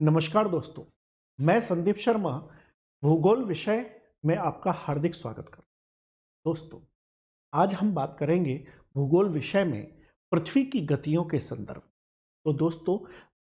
नमस्कार दोस्तों, मैं संदीप शर्मा भूगोल विषय में आपका हार्दिक स्वागत करता हूं। दोस्तों, आज हम बात करेंगे भूगोल विषय में पृथ्वी की गतियों के संदर्भ। तो दोस्तों,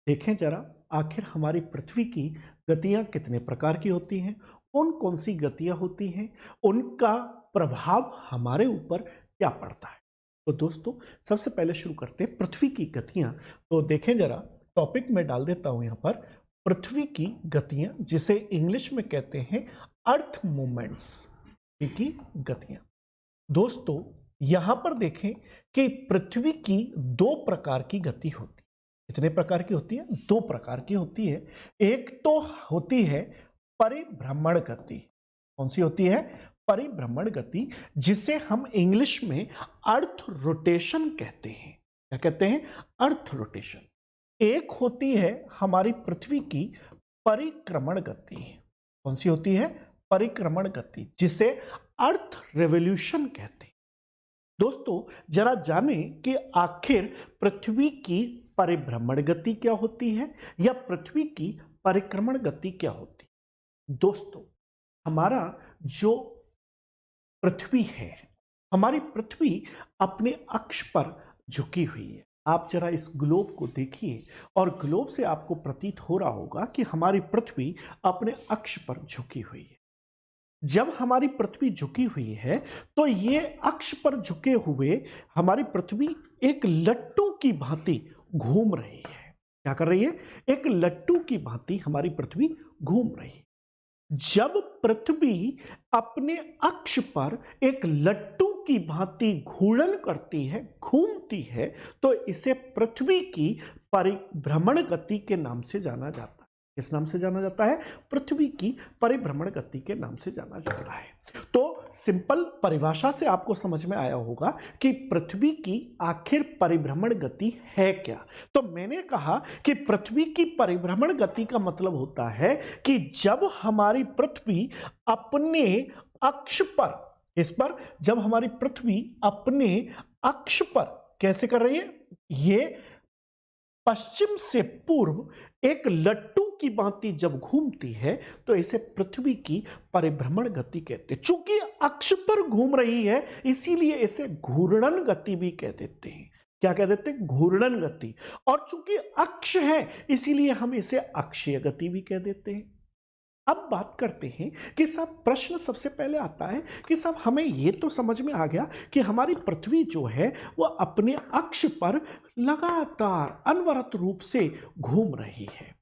देखें जरा आखिर हमारी पृथ्वी की गतियां कितने प्रकार की होती हैं, कौन कौन सी गतियां होती हैं, उनका प्रभाव हमारे ऊपर क्या पड़ता है। तो दोस्तों, सबसे पहले शुरू करते हैं पृथ्वी की गतियां। तो देखें जरा, टॉपिक में डाल देता हूं यहां पर पृथ्वी की गतियां, जिसे इंग्लिश में कहते हैं अर्थ मूवमेंट्स की गतियां। दोस्तों, यहां पर देखें कि पृथ्वी की दो प्रकार की गति होती है। कितने प्रकार की होती है? दो प्रकार की होती है। एक तो होती है परिभ्रमण गति। कौन सी होती है? परिभ्रमण गति, जिसे हम इंग्लिश में अर्थ रोटेशन कहते हैं। क्या कहते हैं? Earth rotation. एक होती है हमारी पृथ्वी की परिक्रमण गति। कौन सी होती है? परिक्रमण गति, जिसे अर्थ रेवोल्यूशन कहते हैं। दोस्तों, जरा जानें कि आखिर पृथ्वी की परिभ्रमण गति क्या होती है या पृथ्वी की परिक्रमण गति क्या होती है। दोस्तों, हमारा जो पृथ्वी है, हमारी पृथ्वी अपने अक्ष पर झुकी हुई है। आप जरा इस ग्लोब को देखिए और ग्लोब से आपको प्रतीत हो रहा होगा कि हमारी पृथ्वी अपने अक्ष पर झुकी हुई है। जब हमारी पृथ्वी झुकी हुई है तो ये अक्ष पर झुके हुए हमारी पृथ्वी एक लट्टू की भांति घूम रही है। क्या कर रही है? एक लट्टू की भांति हमारी पृथ्वी घूम रही है। जब पृथ्वी अपने अक्ष पर एक लट्टू की भांति घूर्णन करती है, घूमती है, तो इसे पृथ्वी की परिभ्रमण गति के नाम से जाना जाता है। किस नाम से जाना जाता है? पृथ्वी की परिभ्रमण गति के नाम से जाना जाता है। तो सिंपल परिभाषा से आपको समझ में आया होगा कि पृथ्वी की आखिर परिभ्रमण गति है क्या। तो मैंने कहा कि पृथ्वी की परिभ्रमण गति का मतलब होता है कि जब हमारी पृथ्वी अपने अक्ष पर, इस पर जब हमारी पृथ्वी अपने अक्ष पर कैसे कर रही है, ये पश्चिम से पूर्व एक लट्टू की भांति जब घूमती है, तो इसे पृथ्वी की परिभ्रमण गति कहते हैं। चूंकि अक्ष पर घूम रही है, इसीलिए इसे घूर्णन गति भी कह देते हैं। क्या कह देते हैं? घूर्णन गति। और चूंकि अक्ष है, इसीलिए हम इसे अक्षीय गति भी कह देते हैं। अब बात करते हैं कि साहब, प्रश्न सबसे पहले आता है कि साहब, हमें यह तो समझ में आ गया कि हमारी पृथ्वी जो है वह अपने अक्ष पर लगातार अनवरत रूप से घूम रही है।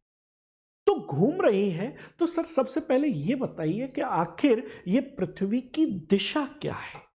तो घूम रही है, तो सर सबसे पहले यह बताइए कि आखिर यह पृथ्वी की दिशा क्या है।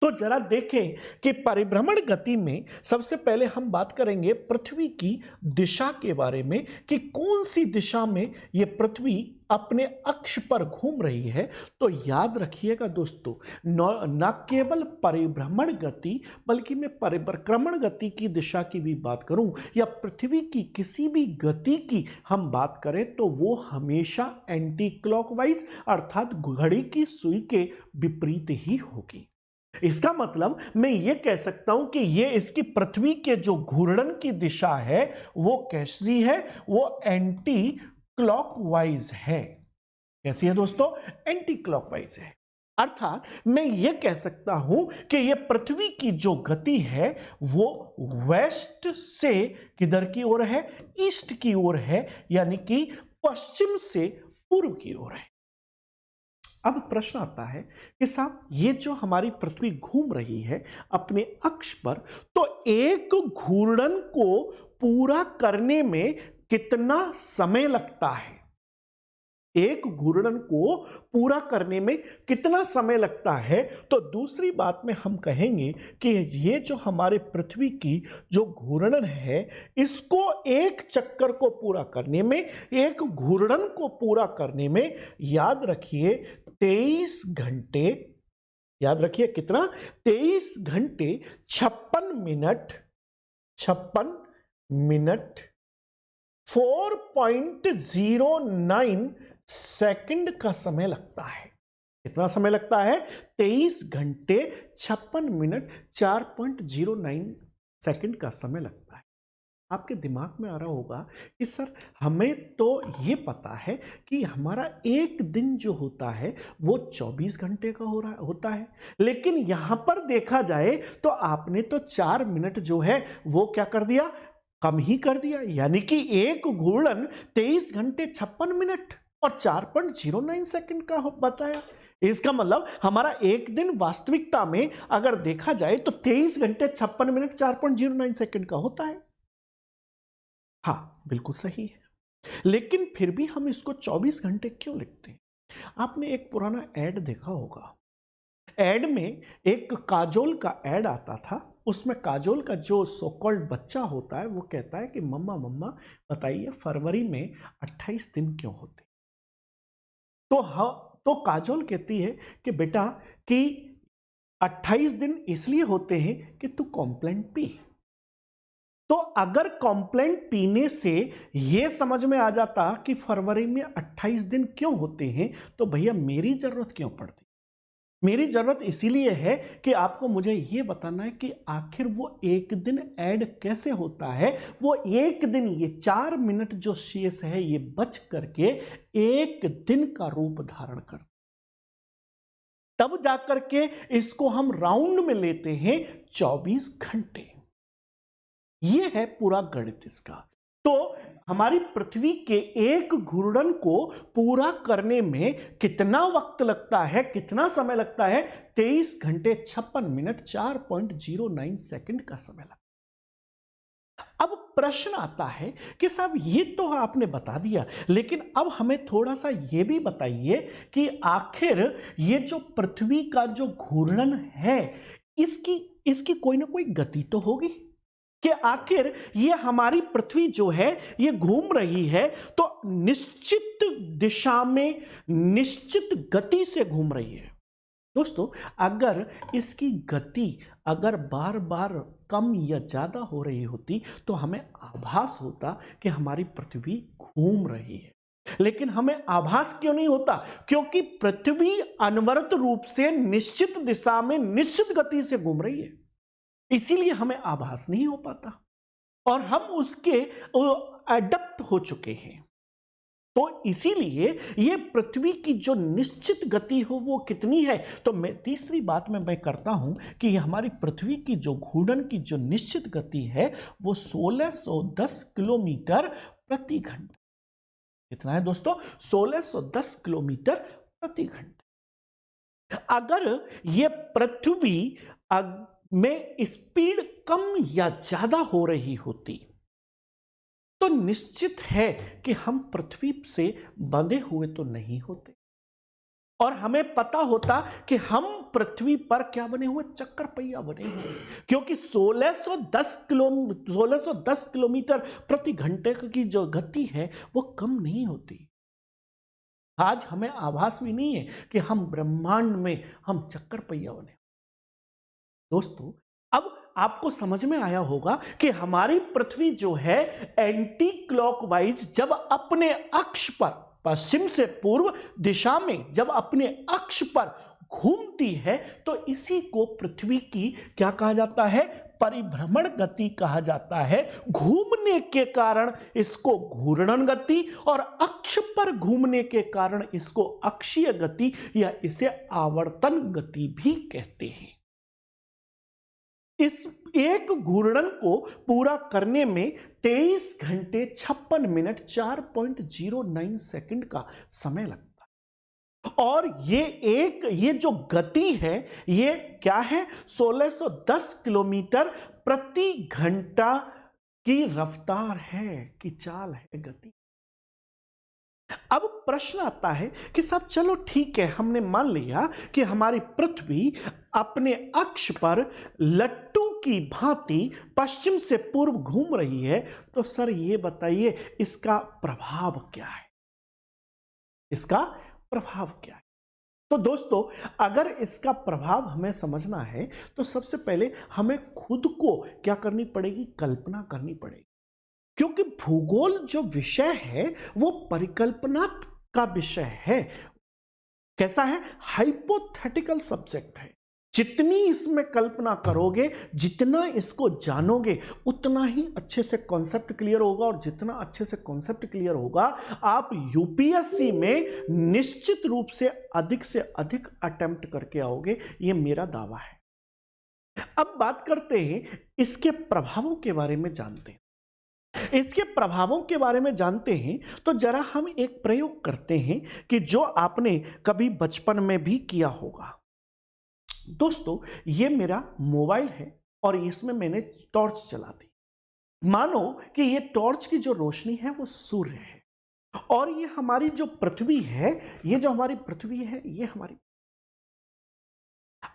तो जरा देखें कि परिभ्रमण गति में सबसे पहले हम बात करेंगे पृथ्वी की दिशा के बारे में कि कौन सी दिशा में यह पृथ्वी अपने अक्ष पर घूम रही है। तो याद रखिएगा दोस्तों, न केवल परिभ्रमण गति बल्कि मैं परिक्रमण गति की दिशा की भी बात करूं या पृथ्वी की किसी भी गति की हम बात करें, तो वो हमेशा एंटी क्लॉकवाइज अर्थात घड़ी की सुई के विपरीत ही होगी। इसका मतलब मैं ये कह सकता हूं कि ये इसकी पृथ्वी के जो घूर्णन की दिशा है वो कैसी है? वो एंटी क्लॉकवाइज है। कैसी है दोस्तों? एंटी क्लॉकवाइज है। अर्थात मैं ये कह सकता हूं कि ये पृथ्वी की जो गति है वो वेस्ट से किधर की ओर है? ईस्ट की ओर है, यानी कि पश्चिम से पूर्व की ओर है। अब प्रश्न आता है कि साहब, ये जो हमारी पृथ्वी घूम रही है अपने अक्ष पर, तो एक घूर्णन को पूरा करने में कितना समय लगता है? एक घूर्णन को पूरा करने में कितना समय लगता है? तो दूसरी बात में हम कहेंगे कि ये जो हमारे पृथ्वी की जो घूर्णन है, इसको एक चक्कर को पूरा करने में, एक घूर्णन को पूरा करने में, याद रखिए 23 घंटे, याद रखिए कितना? 23 घंटे 56 मिनट 4.09 सेकंड का समय लगता है। कितना समय लगता है? 23 घंटे 56 मिनट 4.09 सेकंड का समय लगता है। आपके दिमाग में आ रहा होगा कि सर हमें तो ये पता है कि हमारा एक दिन जो होता है वो 24 घंटे का होता है, लेकिन यहां पर देखा जाए तो आपने तो 4 मिनट जो है वो क्या कर दिया, कम ही कर दिया। यानी कि एक घूर्णन 23 घंटे 56 मिनट और 4.09 सेकंड का बताया। इसका मतलब हमारा एक दिन वास्तविकता में अगर देखा जाए तो 23 घंटे 56 मिनट 4.09 सेकंड का होता है। हाँ, बिल्कुल सही है, लेकिन फिर भी हम इसको 24 घंटे क्यों लिखते हैं? आपने एक पुराना ऐड देखा होगा। ऐड में एक काजोल का ऐड आता था। उसमें काजोल का जो सो कॉल्ड बच्चा होता है वो कहता है कि मम्मा मम्मा बताइए फरवरी में 28 दिन क्यों होते? तो काजोल कहती है कि बेटा कि 28 दिन इसलिए होते हैं कि तू कॉम्प्लेन पी। तो अगर कॉम्प्लेन पीने से यह समझ में आ जाता कि फरवरी में 28 दिन क्यों होते हैं, तो भैया मेरी जरूरत क्यों पड़ती? मेरी जरूरत इसीलिए है कि आपको मुझे यह बताना है कि आखिर वो एक दिन ऐड कैसे होता है। वो एक दिन, ये 4 मिनट जो शेष है ये बच करके एक दिन का रूप धारण कर, तब जाकर के इसको हम राउंड में लेते हैं 24 घंटे। यह है पूरा गणित इसका। तो हमारी पृथ्वी के एक घूर्णन को पूरा करने में कितना वक्त लगता है, कितना समय लगता है? 23 घंटे 56 मिनट 4.09 सेकंड का समय लगता है। अब प्रश्न आता है कि साहब ये तो आपने बता दिया, लेकिन अब हमें थोड़ा सा ये भी बताइए कि आखिर ये जो पृथ्वी का जो घूर्णन है इसकी कोई ना कोई गति तो होगी कि आखिर ये हमारी पृथ्वी जो है ये घूम रही है तो निश्चित दिशा में निश्चित गति से घूम रही है। दोस्तों, अगर इसकी गति अगर बार बार कम या ज्यादा हो रही होती तो हमें आभास होता कि हमारी पृथ्वी घूम रही है, लेकिन हमें आभास क्यों नहीं होता? क्योंकि पृथ्वी अनवरत रूप से निश्चित दिशा में निश्चित गति से घूम रही है, इसीलिए हमें आभास नहीं हो पाता और हम उसके एडप्ट हो चुके हैं। तो इसीलिए ये पृथ्वी की जो निश्चित गति हो वो कितनी है? तो मैं तीसरी बात में मैं करता हूं कि हमारी पृथ्वी की जो घूर्णन की जो निश्चित गति है वो 1610 किलोमीटर प्रति घंटा। कितना है दोस्तों? 1610 किलोमीटर प्रति घंटा। अगर ये पृथ्वी में स्पीड कम या ज्यादा हो रही होती तो निश्चित है कि हम पृथ्वी से बंधे हुए तो नहीं होते और हमें पता होता कि हम पृथ्वी पर क्या बने हुए? चक्कर पहिया बने हुए, क्योंकि 1610 किलोमीटर प्रति घंटे की जो गति है वो कम नहीं होती। आज हमें आभास भी नहीं है कि हम ब्रह्मांड में हम चक्कर पहिया बने। दोस्तों, अब आपको समझ में आया होगा कि हमारी पृथ्वी जो है एंटी क्लॉकवाइज जब अपने अक्ष पर पश्चिम से पूर्व दिशा में जब अपने अक्ष पर घूमती है तो इसी को पृथ्वी की क्या कहा जाता है? परिभ्रमण गति कहा जाता है। घूमने के कारण इसको घूर्णन गति और अक्ष पर घूमने के कारण इसको अक्षीय गति या इसे आवर्तन गति भी कहते हैं। इस एक घूर्णन को पूरा करने में 23 घंटे 56 मिनट 4.09 सेकंड का समय लगता है और ये जो गति है ये क्या है? 1610 किलोमीटर प्रति घंटा की रफ्तार है, की चाल है, गति। अब प्रश्न आता है कि साहब चलो ठीक है, हमने मान लिया कि हमारी पृथ्वी अपने अक्ष पर लट्टू की भांति पश्चिम से पूर्व घूम रही है, तो सर ये बताइए इसका प्रभाव क्या है? इसका प्रभाव क्या है? तो दोस्तों, अगर इसका प्रभाव हमें समझना है तो सबसे पहले हमें खुद को क्या करनी पड़ेगी? कल्पना करनी पड़ेगी, क्योंकि भूगोल जो विषय है वो परिकल्पना का विषय है। कैसा है? हाइपोथेटिकल सब्जेक्ट है। जितनी इसमें कल्पना करोगे, जितना इसको जानोगे, उतना ही अच्छे से कॉन्सेप्ट क्लियर होगा, और जितना अच्छे से कॉन्सेप्ट क्लियर होगा, आप यूपीएससी में निश्चित रूप से अधिक अटेम्प्ट करके आओगे। यह मेरा दावा है। अब बात करते हैं इसके प्रभावों के बारे में जानते हैं। इसके प्रभावों के बारे में जानते हैं तो जरा हम एक प्रयोग करते हैं कि जो आपने कभी बचपन में भी किया होगा। दोस्तों, ये मेरा मोबाइल है और इसमें मैंने टॉर्च चला दी। मानो कि ये टॉर्च की जो रोशनी है वो सूर्य है, और ये हमारी जो पृथ्वी है, ये जो हमारी पृथ्वी है, ये हमारी।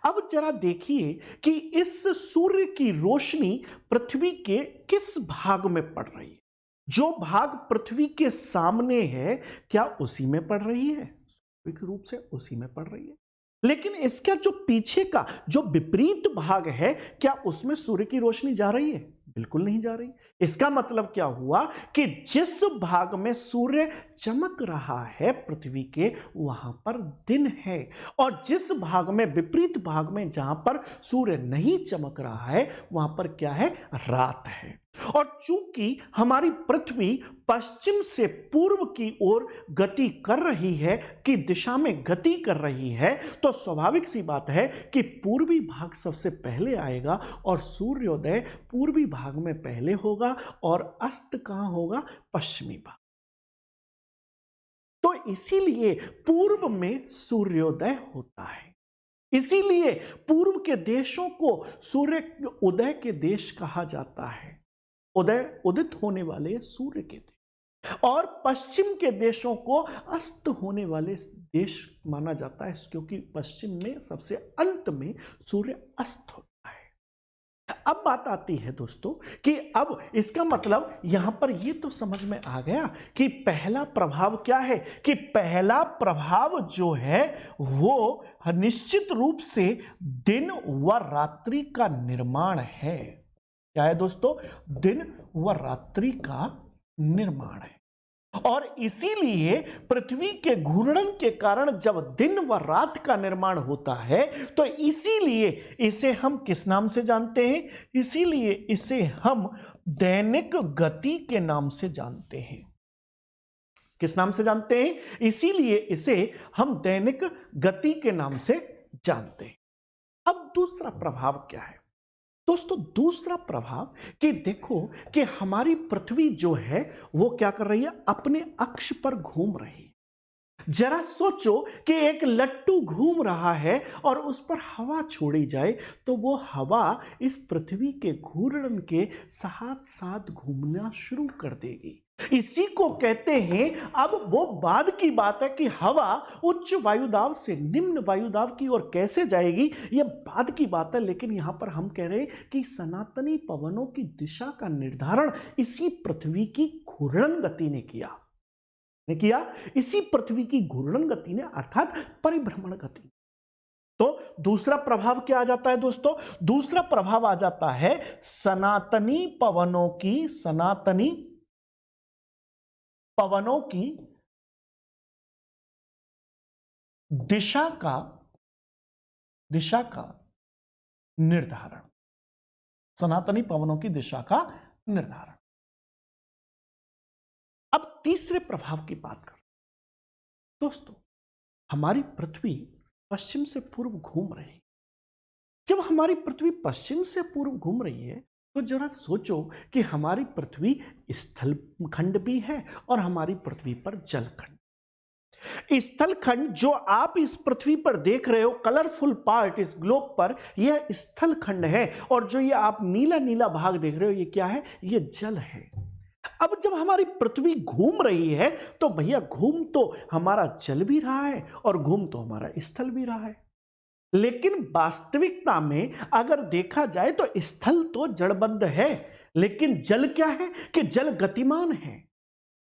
अब जरा देखिए कि इस सूर्य की रोशनी पृथ्वी के किस भाग में पड़ रही है। जो भाग पृथ्वी के सामने है, क्या उसी में पड़ रही है? स्वाभाविक रूप से उसी में पड़ रही है। लेकिन इसका जो पीछे का जो विपरीत भाग है, क्या उसमें सूर्य की रोशनी जा रही है? बिल्कुल नहीं जा रही। इसका मतलब क्या हुआ कि जिस भाग में सूर्य चमक रहा है पृथ्वी के, वहां पर दिन है, और जिस भाग में, विपरीत भाग में, जहां पर सूर्य नहीं चमक रहा है, वहां पर क्या है? रात है। और चूंकि हमारी पृथ्वी पश्चिम से पूर्व की ओर गति कर रही है, की दिशा में गति कर रही है, तो स्वाभाविक सी बात है कि पूर्वी भाग सबसे पहले आएगा, और सूर्योदय पूर्वी भाग में पहले होगा, और अस्त कहां होगा? पश्चिमी भाग। तो इसीलिए पूर्व में सूर्योदय होता है। इसीलिए पूर्व के देशों को सूर्य उदय के देश कहा जाता है, उदित होने वाले सूर्य के देश। और पश्चिम के देशों को अस्त होने वाले देश माना जाता है, क्योंकि पश्चिम में सबसे अंत में सूर्य अस्त होता है। अब बात आती है दोस्तों कि अब इसका मतलब यहां पर ये तो समझ में आ गया कि पहला प्रभाव क्या है, कि पहला प्रभाव जो है वो निश्चित रूप से दिन व रात्रि का निर्माण है। क्या है दोस्तों? दिन व रात्रि का निर्माण है। और इसीलिए पृथ्वी के घूर्णन के कारण जब दिन व रात का निर्माण होता है, तो इसीलिए इसे हम किस नाम से जानते हैं? इसीलिए इसे हम दैनिक गति के नाम से जानते हैं। किस नाम से जानते हैं? इसीलिए इसे हम दैनिक गति के नाम से जानते हैं। अब दूसरा प्रभाव क्या है दोस्तों? दूसरा प्रभाव कि देखो कि हमारी पृथ्वी जो है वो क्या कर रही है? अपने अक्ष पर घूम रही है। जरा सोचो कि एक लट्टू घूम रहा है और उस पर हवा छोड़ी जाए, तो वो हवा इस पृथ्वी के घूर्णन के साथ साथ घूमना शुरू कर देगी। इसी को कहते हैं, अब वो बाद की बात है कि हवा उच्च वायुदाब से निम्न वायुदाब की ओर कैसे जाएगी, ये बाद की बात है। लेकिन यहां पर हम कह रहे हैं कि सनातनी पवनों की दिशा का निर्धारण इसी पृथ्वी की घूर्णन गति ने किया। इसी पृथ्वी की घूर्णन गति ने, अर्थात परिभ्रमण गति। तो दूसरा प्रभाव क्या आ जाता है दोस्तों? दूसरा प्रभाव आ जाता है सनातनी पवनों की दिशा का निर्धारण। सनातनी पवनों की दिशा का निर्धारण। अब तीसरे प्रभाव की बात करते हैं दोस्तों। हमारी पृथ्वी पश्चिम से पूर्व घूम रही है। जब हमारी पृथ्वी पश्चिम से पूर्व घूम रही है, तो जरा सोचो कि हमारी पृथ्वी स्थल खंड भी है और हमारी पृथ्वी पर जल खंड। स्थल खंड जो आप इस पृथ्वी पर देख रहे हो, कलरफुल पार्ट इस ग्लोब पर, यह स्थल खंड है। और जो ये आप नीला नीला भाग देख रहे हो, ये क्या है? ये जल है। अब जब हमारी पृथ्वी घूम रही है, तो भैया घूम तो हमारा जल भी रहा है और घूम तो हमारा स्थल भी रहा है। लेकिन वास्तविकता में अगर देखा जाए तो स्थल तो जड़बद्ध है, लेकिन जल क्या है? कि जल गतिमान है।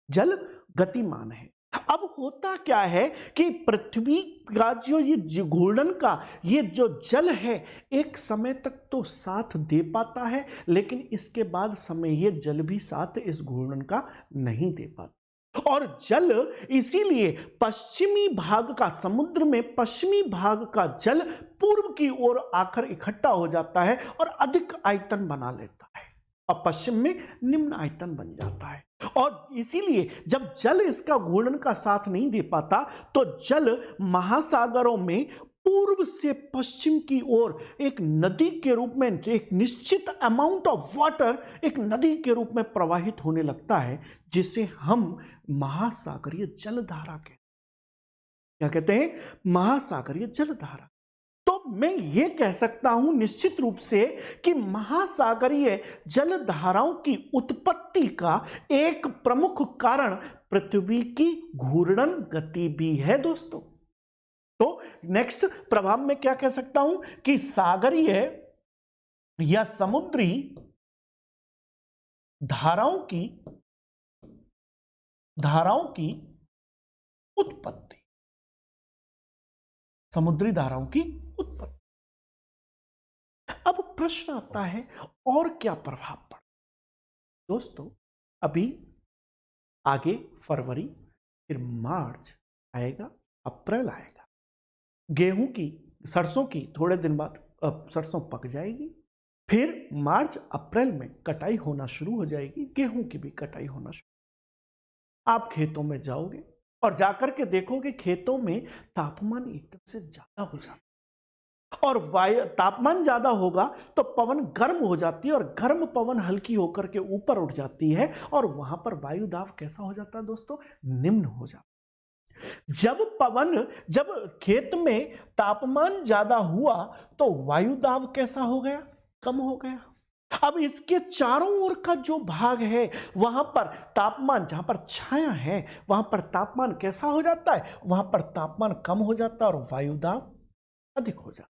जल गतिमान है। अब होता क्या है कि पृथ्वी का जो ये घूर्णन का ये जो जल है, एक समय तक तो साथ दे पाता है, लेकिन इसके बाद समय ये जल भी साथ इस घूर्णन का नहीं दे पाता। और जल इसीलिए पश्चिमी भाग का, समुद्र में पश्चिमी भाग का जल पूर्व की ओर आकर इकट्ठा हो जाता है और अधिक आयतन बना लेता है और पश्चिम में निम्न आयतन बन जाता है। और इसीलिए जब जल इसका घूर्णन का साथ नहीं दे पाता तो जल महासागरों में पूर्व से पश्चिम की ओर एक नदी के रूप में, एक निश्चित अमाउंट ऑफ वाटर एक नदी के रूप में प्रवाहित होने लगता है, जिसे हम महासागरीय जलधारा कहते हैं। क्या कहते हैं? महासागरीय जलधारा। तो मैं ये कह सकता हूं निश्चित रूप से कि महासागरीय जलधाराओं की उत्पत्ति का एक प्रमुख कारण पृथ्वी की घूर्णन गति भी है दोस्तों। तो नेक्स्ट प्रभाव में क्या कह सकता हूं कि सागरीय या समुद्री धाराओं की उत्पत्ति, समुद्री धाराओं की उत्पत्ति। अब प्रश्न आता है और क्या प्रभाव पड़ा? दोस्तों अभी आगे फरवरी, फिर मार्च आएगा, अप्रैल आएगा, गेहूं की, सरसों की थोड़े दिन बाद सरसों पक जाएगी, फिर मार्च अप्रैल में कटाई होना शुरू हो जाएगी, गेहूं की भी कटाई होना शुरू। आप खेतों में जाओगे और जाकर के देखोगे खेतों में तापमान एकदम से ज्यादा हो जाता है और तापमान ज्यादा होगा तो पवन गर्म हो जाती है और गर्म पवन हल्की होकर के ऊपर उठ जाती है और वहां पर वायु दाब कैसा हो जाता है दोस्तों? निम्न हो जाता है। जब खेत में तापमान ज्यादा हुआ तो वायु दाब कैसा हो गया? कम हो गया। अब इसके चारों ओर का जो भाग है वहां पर तापमान, जहां पर छाया है वहां पर तापमान कैसा हो जाता है? वहां पर तापमान कम हो जाता है और वायु दाब अधिक हो जाता है।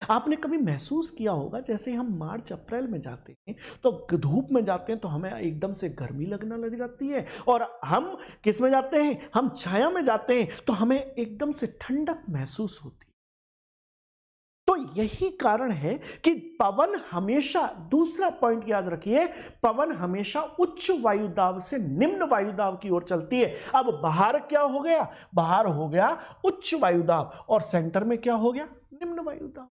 आपने कभी महसूस किया होगा जैसे हम मार्च अप्रैल में जाते हैं तो धूप में जाते हैं तो हमें एकदम से गर्मी लगने लग जाती है, और हम किस में जाते हैं? हम छाया में जाते हैं तो हमें एकदम से ठंडक महसूस होती है। तो यही कारण है कि पवन हमेशा, दूसरा पॉइंट याद रखिए, पवन हमेशा उच्च वायुदाब से निम्न वायुदाब की ओर चलती है। अब बाहर क्या हो गया? बाहर हो गया उच्च वायुदाब और सेंटर में क्या हो गया? निम्न वायुदाब।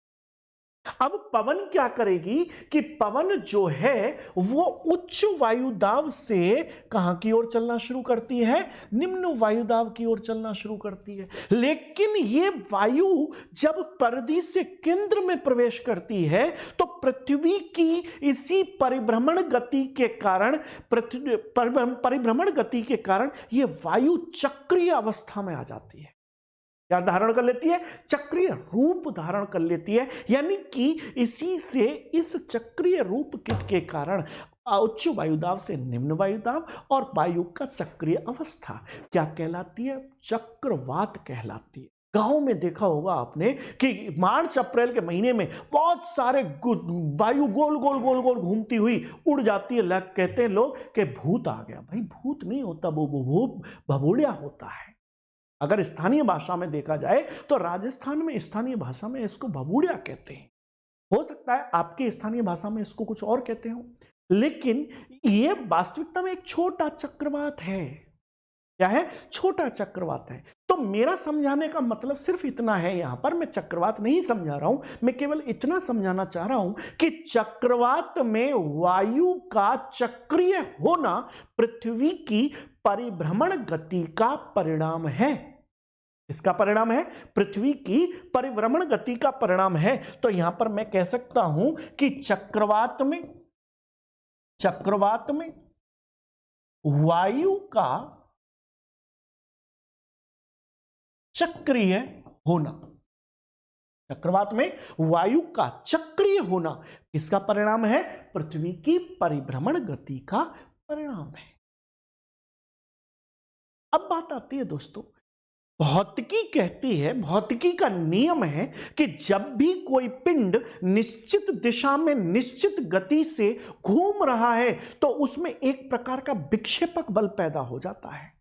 अब पवन क्या करेगी कि पवन जो है वो उच्च वायुदाब से कहां की ओर चलना शुरू करती है? निम्न वायुदाब की ओर चलना शुरू करती है। लेकिन ये वायु जब परिधि से केंद्र में प्रवेश करती है तो पृथ्वी की इसी परिभ्रमण गति के कारण, परिभ्रमण गति के कारण ये वायु चक्रीय अवस्था में आ जाती है। क्या धारण कर लेती है? चक्रीय रूप धारण कर लेती है। यानी कि इसी से, इस चक्रीय रूप के कारण उच्च वायुदाब से निम्न वायुदाब और वायु का चक्रीय अवस्था क्या कहलाती है? चक्रवात कहलाती है। गांव में देखा होगा आपने कि मार्च अप्रैल के महीने में बहुत सारे वायु गोल गोल गोल गोल घूमती हुई उड़ जाती है। कहते हैं लोग कि भूत आ गया। भाई भूत नहीं होता, वो भभूड़िया होता है। अगर स्थानीय भाषा में देखा जाए तो राजस्थान में स्थानीय भाषा में इसको भभूड़िया कहते हैं। हो सकता है आपकी स्थानीय भाषा में इसको कुछ और कहते हो, लेकिन यह वास्तविकता में एक छोटा चक्रवात है। क्या है? छोटा चक्रवात है। तो मेरा समझाने का मतलब सिर्फ इतना है, यहां पर मैं चक्रवात नहीं समझा रहा हूं, मैं केवल इतना समझाना चाह रहा हूं कि चक्रवात में वायु का चक्रीय होना पृथ्वी की परिभ्रमण गति का परिणाम है। इसका परिणाम है? पृथ्वी की परिभ्रमण गति का परिणाम है। तो यहां पर मैं कह सकता हूं कि चक्रवात में वायु का चक्रीय होना, चक्रवात में वायु का चक्रीय होना किसका परिणाम है? पृथ्वी की परिभ्रमण गति का परिणाम है। अब बात आती है दोस्तों, भौतिकी कहती है, भौतिकी का नियम है कि जब भी कोई पिंड निश्चित दिशा में निश्चित गति से घूम रहा है तो उसमें एक प्रकार का विक्षेपक बल पैदा हो जाता है।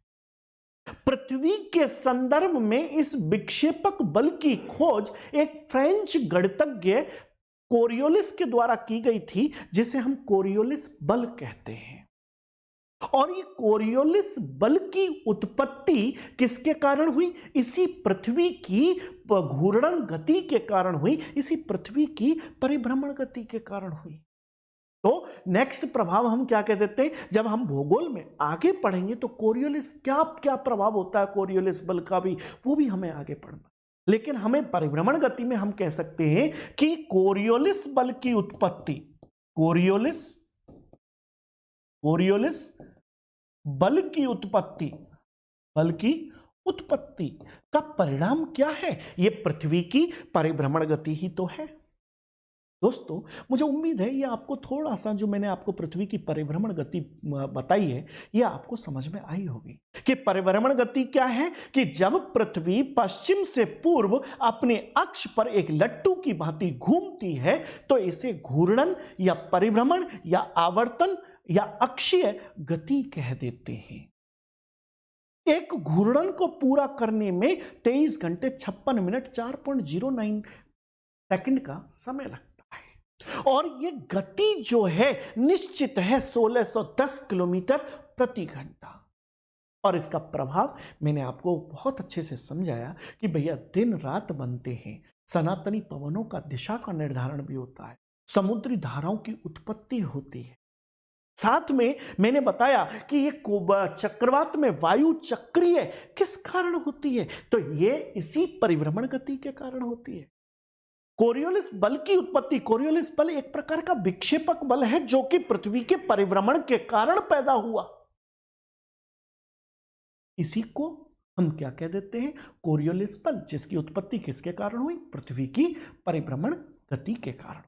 पृथ्वी के संदर्भ में इस विक्षेपक बल की खोज एक फ्रेंच गणितज्ञ कोरियोलिस के द्वारा की गई थी, जिसे हम कोरियोलिस बल कहते हैं। और ये कोरियोलिस बल की उत्पत्ति किसके कारण हुई? इसी पृथ्वी की घूर्णन गति के कारण हुई, इसी पृथ्वी की परिभ्रमण गति के कारण हुई। तो नेक्स्ट प्रभाव हम क्या कह देते हैं, जब हम भूगोल में आगे पढ़ेंगे तो कोरियोलिस क्या क्या प्रभाव होता है कोरियोलिस बल का भी, वो भी हमें आगे पढ़ना। लेकिन हमें परिभ्रमण गति में हम कह सकते हैं कि कोरियोलिस बल की उत्पत्ति, कोरियोलिस बल की उत्पत्ति, बल की उत्पत्ति का परिणाम क्या है? यह पृथ्वी की परिभ्रमण गति ही तो है। दोस्तों, मुझे उम्मीद है ये आपको थोड़ा सा, जो मैंने आपको पृथ्वी की परिभ्रमण गति बताई है, ये आपको समझ में आई होगी कि परिभ्रमण गति क्या है। कि जब पृथ्वी पश्चिम से पूर्व अपने अक्ष पर एक लट्टू की भांति घूमती है तो इसे घूर्णन या परिभ्रमण या आवर्तन या अक्षीय गति कह देते हैं। एक घूर्णन को पूरा करने में 23 घंटे 56 मिनट 4.09 सेकंड का समय लगता है और यह गति जो है निश्चित है 1610 किलोमीटर प्रति घंटा। और इसका प्रभाव मैंने आपको बहुत अच्छे से समझाया कि भैया दिन रात बनते हैं, सनातनी पवनों का दिशा का निर्धारण भी होता है, समुद्री धाराओं की उत्पत्ति होती है। साथ में मैंने बताया कि ये चक्रवात में वायु चक्रीय किस कारण होती है, तो ये इसी परिभ्रमण गति के कारण होती है। कोरियोलिस बल की उत्पत्ति, कोरियोलिस बल एक प्रकार का विक्षेपक बल है जो कि पृथ्वी के परिभ्रमण के कारण पैदा हुआ। इसी को हम क्या कह देते हैं? कोरियोलिस बल, जिसकी उत्पत्ति किसके कारण हुई? पृथ्वी की परिभ्रमण गति के कारण।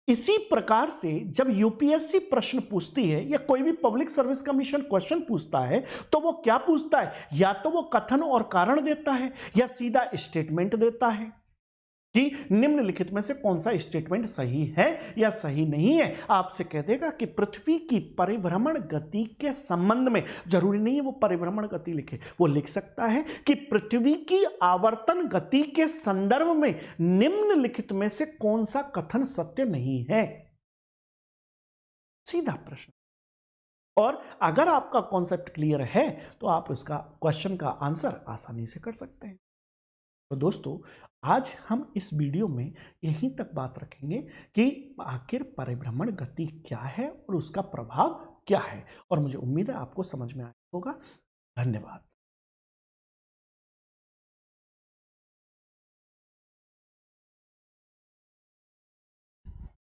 इसी प्रकार से जब यूपीएससी प्रश्न पूछती है या कोई भी पब्लिक सर्विस कमीशन क्वेश्चन पूछता है तो वो क्या पूछता है? या तो वो कथन और कारण देता है या सीधा स्टेटमेंट देता है कि निम्नलिखित में से कौन सा स्टेटमेंट सही है या सही नहीं है। आपसे कह देगा कि पृथ्वी की परिभ्रमण गति के संबंध में, जरूरी नहीं है वो परिभ्रमण गति लिखे, वो लिख सकता है कि पृथ्वी की आवर्तन गति के संदर्भ में निम्नलिखित में से कौन सा कथन सत्य नहीं है। सीधा प्रश्न। और अगर आपका कॉन्सेप्ट क्लियर है तो आप इसका क्वेश्चन का आंसर आसानी से कर सकते हैं। तो दोस्तों, आज हम इस वीडियो में यहीं तक बात रखेंगे कि आखिर परिभ्रमण गति क्या है और उसका प्रभाव क्या है, और मुझे उम्मीद है आपको समझ में आया होगा। धन्यवाद।